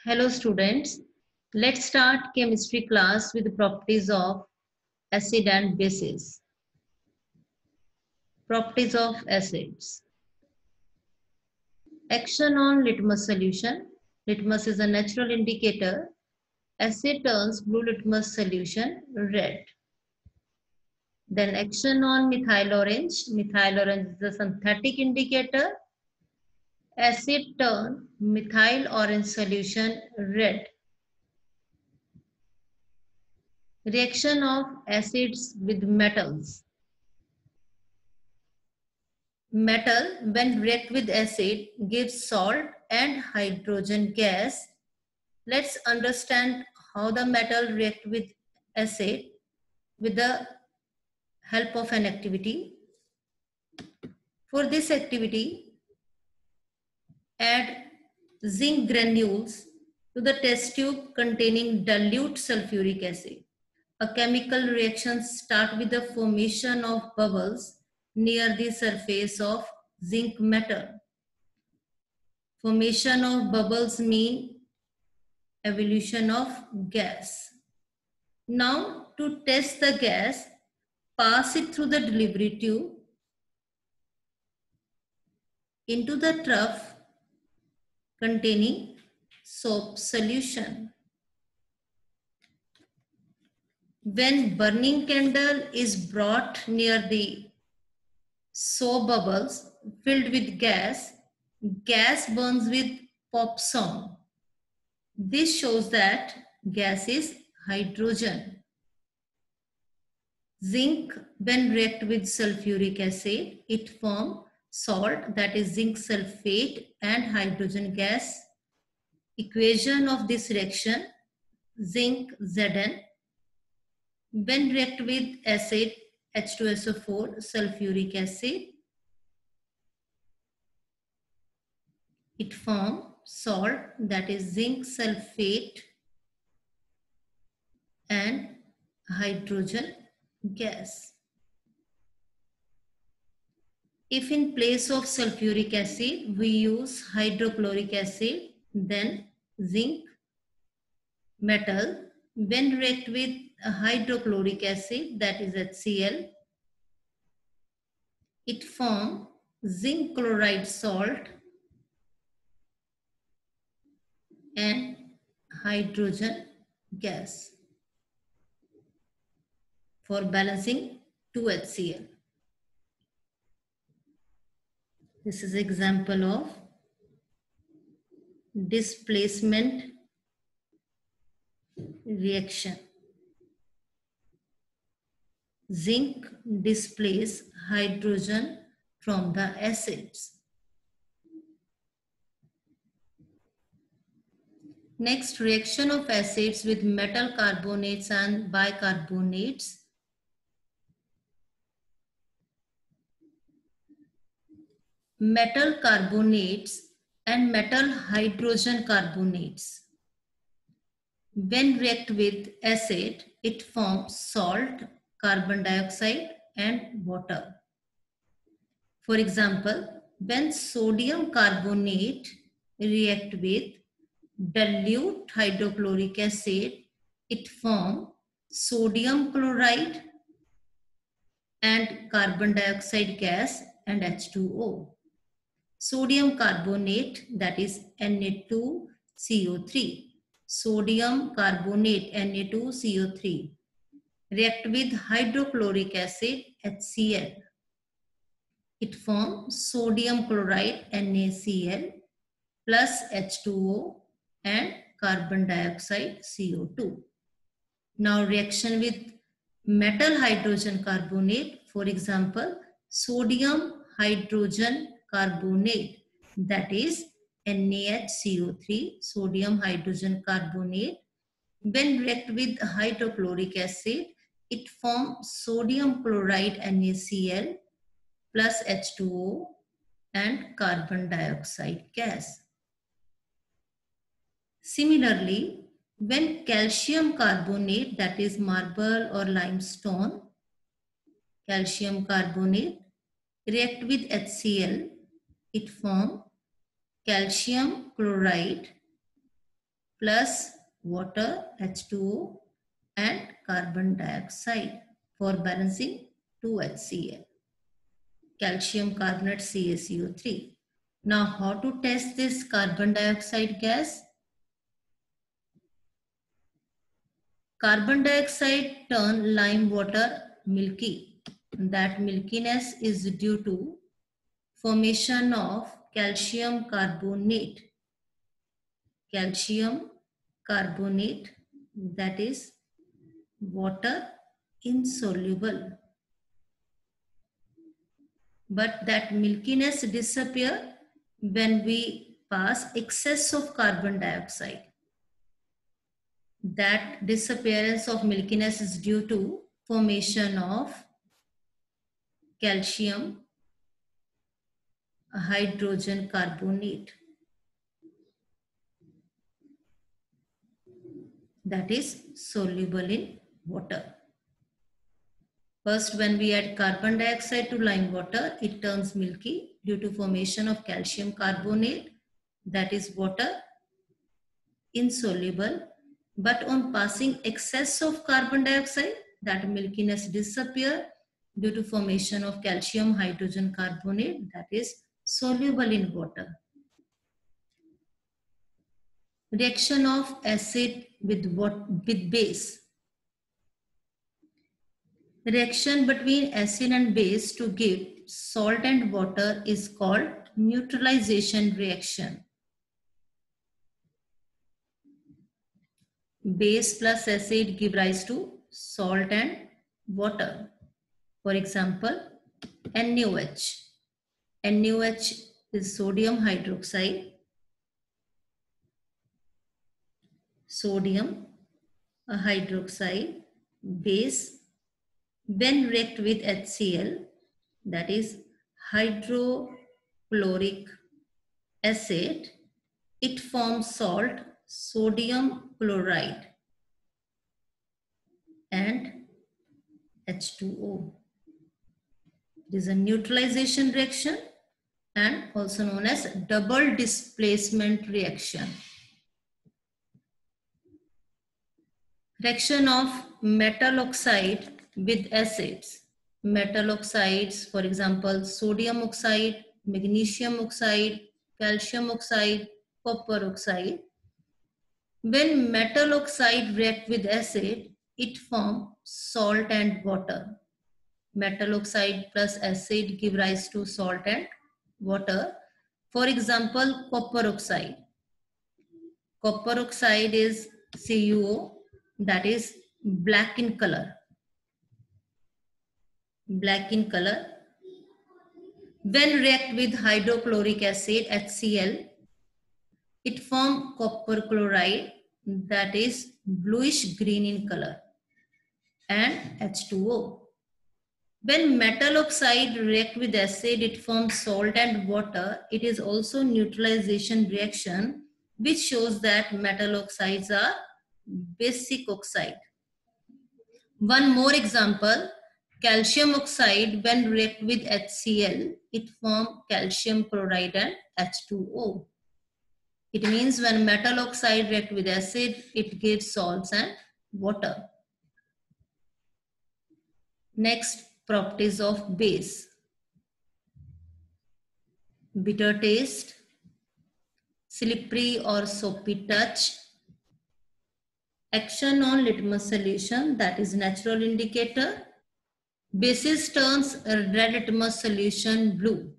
Hello students, let's start chemistry class with the properties of acid and bases. Properties of acids. Action on litmus solution. Litmus is a natural indicator. Acid turns blue litmus solution red. Then action on methyl orange. Methyl orange is a synthetic indicator. Acid turn methyl orange solution red. Reaction of acids with metals. Metal, when react with acid, gives salt and hydrogen gas. Let's understand how the metal react with acid with the help of an activity. For this activity, add zinc granules to the test tube containing dilute sulfuric acid. A chemical reaction starts with the formation of bubbles near the surface of zinc metal. Formation of bubbles mean evolution of gas. Now to test the gas, pass it through the delivery tube into the trough containing soap solution. When burning candle is brought near the soap bubbles filled with gas, gas burns with pop sound. This shows that gas is hydrogen. Zinc, when react with sulfuric acid, it forms salt, that is zinc sulfate and hydrogen gas. Equation of this reaction, zinc Zn. When react with acid H2SO4 sulfuric acid, it forms salt, that is zinc sulfate and hydrogen gas. If in place of sulfuric acid we use hydrochloric acid, then zinc metal, when react with hydrochloric acid, that is HCl, it forms zinc chloride salt and hydrogen gas for balancing 2HCl. This is example of displacement reaction. Zinc displaces hydrogen from the acids. Next, reaction of acids with metal carbonates and bicarbonates. Metal carbonates and metal hydrogen carbonates. When react with acid, it forms salt, carbon dioxide and water. For example, when sodium carbonate react with dilute hydrochloric acid, it forms sodium chloride and carbon dioxide gas and H2O. Sodium carbonate, that is Na2CO3. Sodium carbonate Na2CO3 react with hydrochloric acid HCl. It forms sodium chloride NaCl plus H2O and carbon dioxide CO2. Now reaction with metal hydrogen carbonate, for example, sodium hydrogen carbonate, that is NaHCO3, sodium hydrogen carbonate. When react with hydrochloric acid, it forms sodium chloride NaCl plus H2O and carbon dioxide gas. Similarly, when calcium carbonate, that is marble or limestone, calcium carbonate react with HCl, it forms calcium chloride plus water H2O and carbon dioxide for balancing 2HCl, calcium carbonate CaCO3. Now how to test this carbon dioxide gas? Carbon dioxide turn lime water milky. That milkiness is due to formation of calcium carbonate. Calcium carbonate, that is water insoluble. But that milkiness disappear when we pass excess of carbon dioxide. That disappearance of milkiness is due to formation of calcium hydrogen carbonate, that is soluble in water. First, when we add carbon dioxide to lime water, it turns milky due to formation of calcium carbonate, that is water insoluble. But on passing excess of carbon dioxide, that milkiness disappear due to formation of calcium hydrogen carbonate, that is soluble in water. Reaction of acid with base. Reaction between acid and base to give salt and water is called neutralization reaction. Base plus acid give rise to salt and water. For example, NaOH. NaOH is sodium hydroxide. Sodium hydroxide base, when react with HCl, that is hydrochloric acid, it forms salt sodium chloride and H2O. It is a neutralization reaction and also known as double displacement reaction. Reaction of metal oxide with acids. Metal oxides, for example, sodium oxide, magnesium oxide, calcium oxide, copper oxide. When metal oxide react with acid, it forms salt and water. Metal oxide plus acid give rise to salt and water. For example, copper oxide. Copper oxide is CuO, that is black in color. Black in color. When react with hydrochloric acid HCl, it forms copper chloride, that is bluish green in color, and H2O. When metal oxide react with acid, it forms salt and water. It is also neutralization reaction, which shows that metal oxides are basic oxide. One more example, calcium oxide when react with HCl, it forms calcium chloride and H2O. It means when metal oxide react with acid, it gives salts and water. Next, properties of base. Bitter taste, slippery or soapy touch, action on litmus solution, that is natural indicator. Basis turns a red litmus solution blue.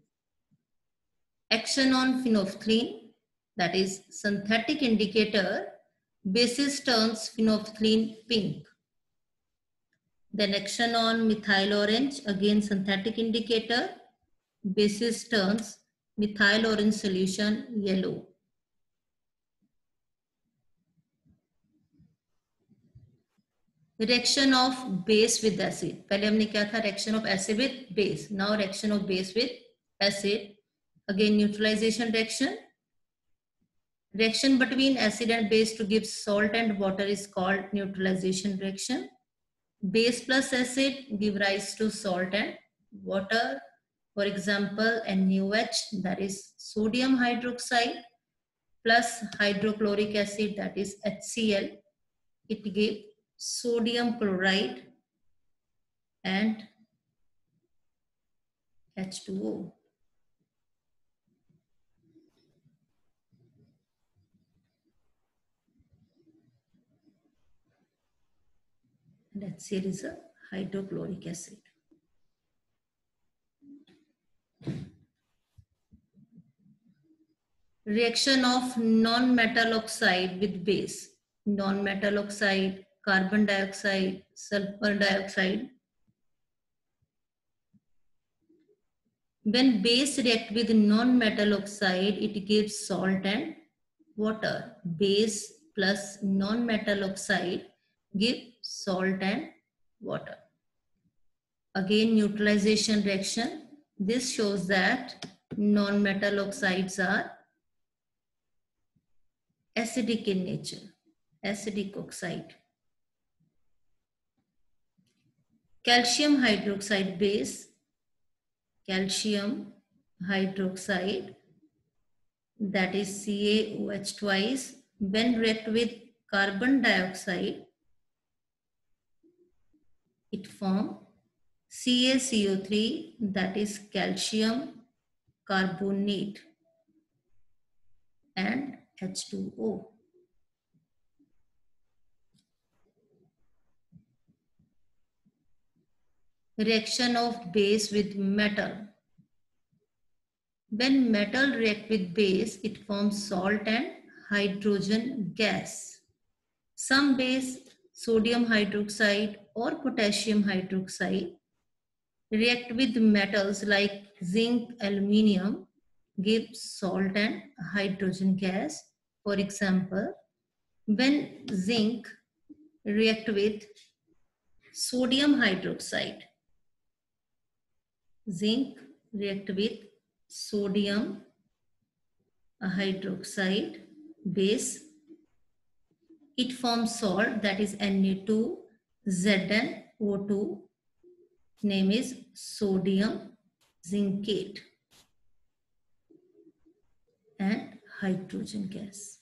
Action on phenolphthalein, that is synthetic indicator. Basis turns phenolphthalein pink. Then action on methyl orange, again synthetic indicator. Basis turns methyl orange solution yellow. Reaction of base with acid. पहले हमने क्या था, reaction of acid with base. Now reaction of base with acid. Again neutralization reaction. Reaction between acid and base to give salt and water is called neutralization reaction. Base plus acid give rise to salt and water. For example, NaOH, that is sodium hydroxide, plus hydrochloric acid, that is HCl. It gives sodium chloride and H2O. And HCl is a hydrochloric acid. Reaction of non-metal oxide with base. Non-metal oxide, carbon dioxide, sulfur dioxide. When base react with non-metal oxide, it gives salt and water. Base plus non-metal oxide give salt and water. Again, neutralization reaction. This shows that non-metal oxides are acidic in nature, acidic oxide. Calcium hydroxide base, calcium hydroxide, that is CaOH twice, when react with carbon dioxide, it forms CaCO3, that is calcium carbonate, and H2O. Reaction of base with metal. When metal react with base, it forms salt and hydrogen gas. Some base, sodium hydroxide or potassium hydroxide, react with metals like zinc, aluminium, give salt and hydrogen gas. For example, when zinc react with sodium hydroxide, zinc react with sodium hydroxide base, it forms salt, that is Na2ZnO2, name is sodium zincate, and hydrogen gas.